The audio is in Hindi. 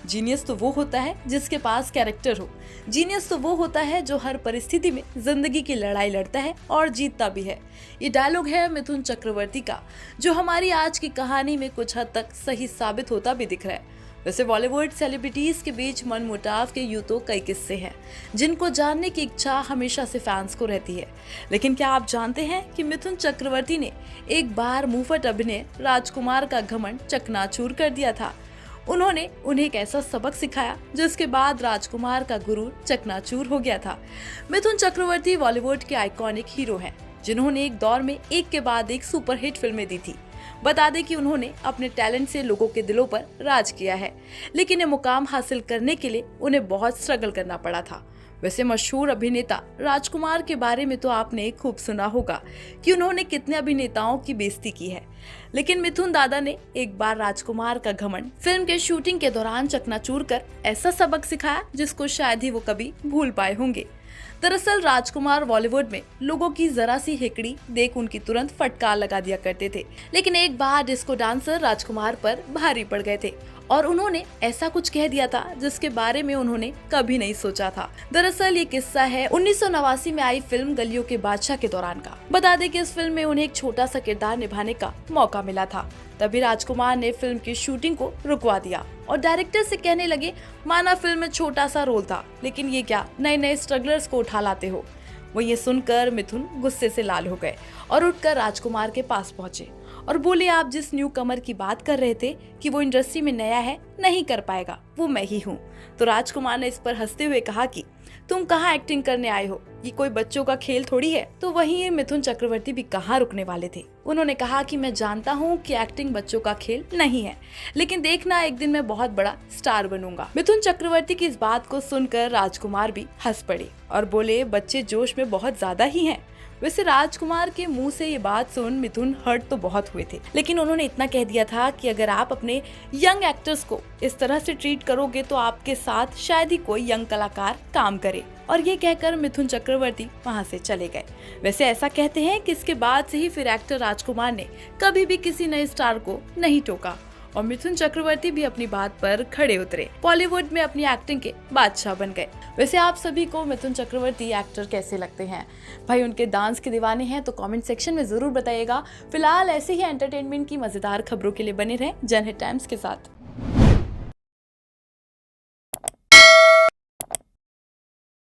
जीनियस तो वो होता है जिसके पास कैरेक्टर हो। जीनियस तो वो होता है जो हर परिस्थिति में जिंदगी की लड़ाई लड़ता है और जीतता भी है। ये डायलॉग है मिथुन चक्रवर्ती का, जो हमारी आज की कहानी में कुछ हद तक सही साबित होता भी दिख रहा है। वैसे बॉलीवुड सेलिब्रिटीज के बीच मनमुटाव के यूं तो कई किस्से हैं जिनको जानने की इच्छा हमेशा से फैंस को रहती है। लेकिन क्या आप जानते हैं कि मिथुन चक्रवर्ती ने एक बार मुंहफट अभिनय राजकुमार का घमंड चकनाचूर कर दिया था। उन्होंने उन्हें एक ऐसा सबक सिखाया जिसके बाद राजकुमार का गुरूर चकनाचूर हो गया था। मिथुन चक्रवर्ती बॉलीवुड के आइकॉनिक हीरो हैं जिन्होंने एक दौर में एक के बाद एक सुपरहिट फिल्में दी थी। बता दें कि उन्होंने अपने टैलेंट से लोगों के दिलों पर राज किया है, लेकिन ये मुकाम हासिल करने के लिए उन्हें बहुत स्ट्रगल करना पड़ा था। वैसे मशहूर अभिनेता राजकुमार के बारे में तो आपने खूब सुना होगा कि उन्होंने कितने अभिनेताओं की बेइज्जती की है, लेकिन मिथुन दादा ने एक बार राजकुमार का घमंड फिल्म के शूटिंग के दौरान चकनाचूर कर ऐसा सबक सिखाया जिसको शायद ही वो कभी भूल पाए होंगे। दरअसल राजकुमार बॉलीवुड में लोगों की जरा सी हिकड़ी देख उनकी तुरंत फटकार लगा दिया करते थे, लेकिन एक बार डिस्को डांसर राजकुमार पर भारी पड़ गए थे और उन्होंने ऐसा कुछ कह दिया था जिसके बारे में उन्होंने कभी नहीं सोचा था। दरअसल ये किस्सा है 1989 में आई फिल्म गलियों के बादशाह के दौरान का। बता दें कि इस फिल्म में उन्हें एक छोटा सा किरदार निभाने का मौका मिला था। तभी राजकुमार ने फिल्म की शूटिंग को रुकवा दिया और डायरेक्टर से कहने लगे, माना फिल्म में छोटा सा रोल था, लेकिन ये क्या नए नए स्ट्रगलर्स को उठा लाते हो। वो ये सुनकर मिथुन गुस्से से लाल हो गए और उठकर राजकुमार के पास पहुंचे और बोले, आप जिस न्यू कमर की बात कर रहे थे कि वो इंडस्ट्री में नया है, नहीं कर पाएगा, वो मैं ही हूँ। तो राजकुमार ने इस पर हंसते हुए कहा कि तुम कहाँ एक्टिंग करने आए हो, ये कोई बच्चों का खेल थोड़ी है। तो वहीं मिथुन चक्रवर्ती भी कहाँ रुकने वाले थे। उन्होंने कहा कि मैं जानता हूँ कि एक्टिंग बच्चों का खेल नहीं है, लेकिन देखना एक दिन मैं बहुत बड़ा स्टार बनूंगा। मिथुन चक्रवर्ती की इस बात को सुनकर राजकुमार भी हंस पड़े और बोले, बच्चे जोश में बहुत ज्यादा ही हैं। वैसे राजकुमार के मुंह से ये बात सुन मिथुन हर्ट तो बहुत हुए थे, लेकिन उन्होंने इतना कह दिया था कि अगर आप अपने यंग एक्टर्स को इस तरह से ट्रीट करोगे तो आपके साथ शायद ही कोई यंग कलाकार काम करे। और ये कहकर मिथुन चक्रवर्ती वहां से चले गए। वैसे ऐसा कहते हैं कि इसके बाद से ही फिर एक्टर राजकुमार ने कभी भी किसी नए स्टार को नहीं टोका और मिथुन चक्रवर्ती भी अपनी बात पर खड़े उतरे, बॉलीवुड में अपनी एक्टिंग के बादशाह बन गए। वैसे आप सभी को मिथुन चक्रवर्ती एक्टर कैसे लगते हैं? भाई उनके डांस के दीवाने हैं तो कमेंट सेक्शन में जरूर बताइएगा। फिलहाल ऐसे ही एंटरटेनमेंट की मजेदार खबरों के लिए बने रहें जनहित टाइम्स के साथ।